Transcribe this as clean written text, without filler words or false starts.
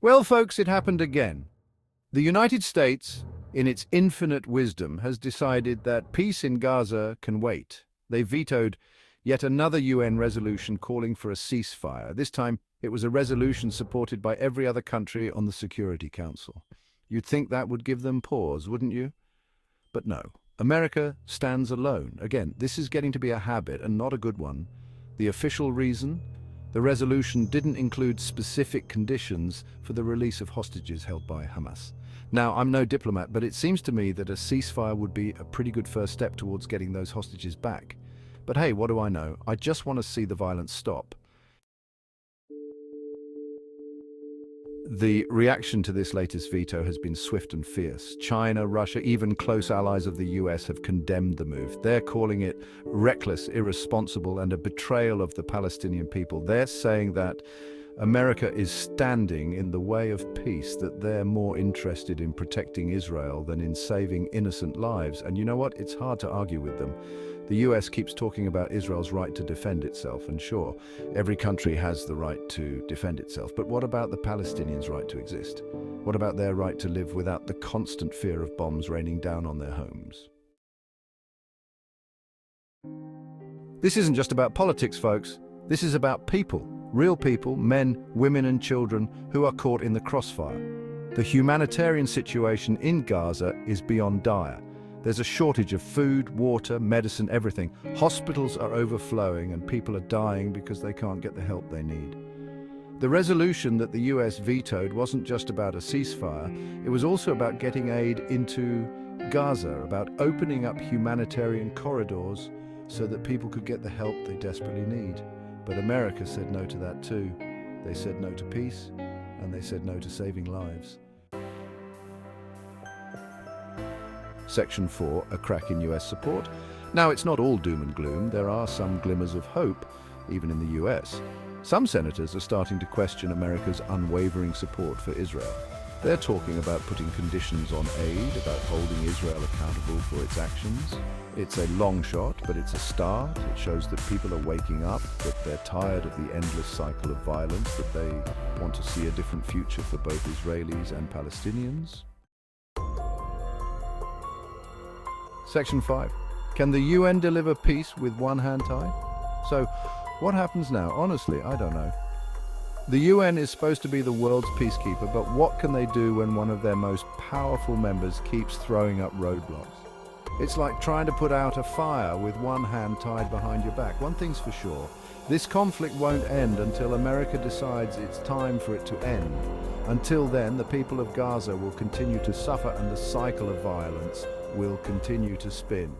Well, folks, it happened again. The United States, in its infinite wisdom, has decided that peace in Gaza can wait. They vetoed yet another UN resolution calling for a ceasefire. This time, it was a resolution supported by every other country on the Security Council. You'd think that would give them pause, wouldn't you? But no. America stands alone. Again, this is getting to be a habit and not a good one. The official reason? The resolution didn't include specific conditions for the release of hostages held by Hamas. Now, I'm no diplomat, but it seems to me that a ceasefire would be a pretty good first step towards getting those hostages back. But hey, what do I know? I just want to see the violence stop. The reaction to this latest veto has been swift and fierce. China, Russia, even close allies of the US have condemned the move. They're calling it reckless, irresponsible, and a betrayal of the Palestinian people. They're saying that America is standing in the way of peace, that they're more interested in protecting Israel than in saving innocent lives. And you know what? It's hard to argue with them. The US keeps talking about Israel's right to defend itself, and sure, every country has the right to defend itself. But what about the Palestinians' right to exist? What about their right to live without the constant fear of bombs raining down on their homes? This isn't just about politics, folks. This is about people, real people, men, women, and children who are caught in the crossfire. The humanitarian situation in Gaza is beyond dire. There's a shortage of food, water, medicine, everything. Hospitals are overflowing and people are dying because they can't get the help they need. The resolution that the US vetoed wasn't just about a ceasefire, it was also about getting aid into Gaza, about opening up humanitarian corridors so that people could get the help they desperately need. But America said no to that too. They said no to peace, and they said no to saving lives. Section 4, a crack in US support. Now, it's not all doom and gloom. There are some glimmers of hope, even in the US. Some senators are starting to question America's unwavering support for Israel. They're talking about putting conditions on aid, about holding Israel accountable for its actions. It's a long shot, but it's a start. It shows that people are waking up, that they're tired of the endless cycle of violence, that they want to see a different future for both Israelis and Palestinians. Section 5. Can the UN deliver peace with one hand tied? So, what happens now? Honestly, I don't know. The UN is supposed to be the world's peacekeeper, but what can they do when one of their most powerful members keeps throwing up roadblocks? It's like trying to put out a fire with one hand tied behind your back. One thing's for sure, this conflict won't end until America decides it's time for it to end. Until then, the people of Gaza will continue to suffer and the cycle of violence will continue to spin.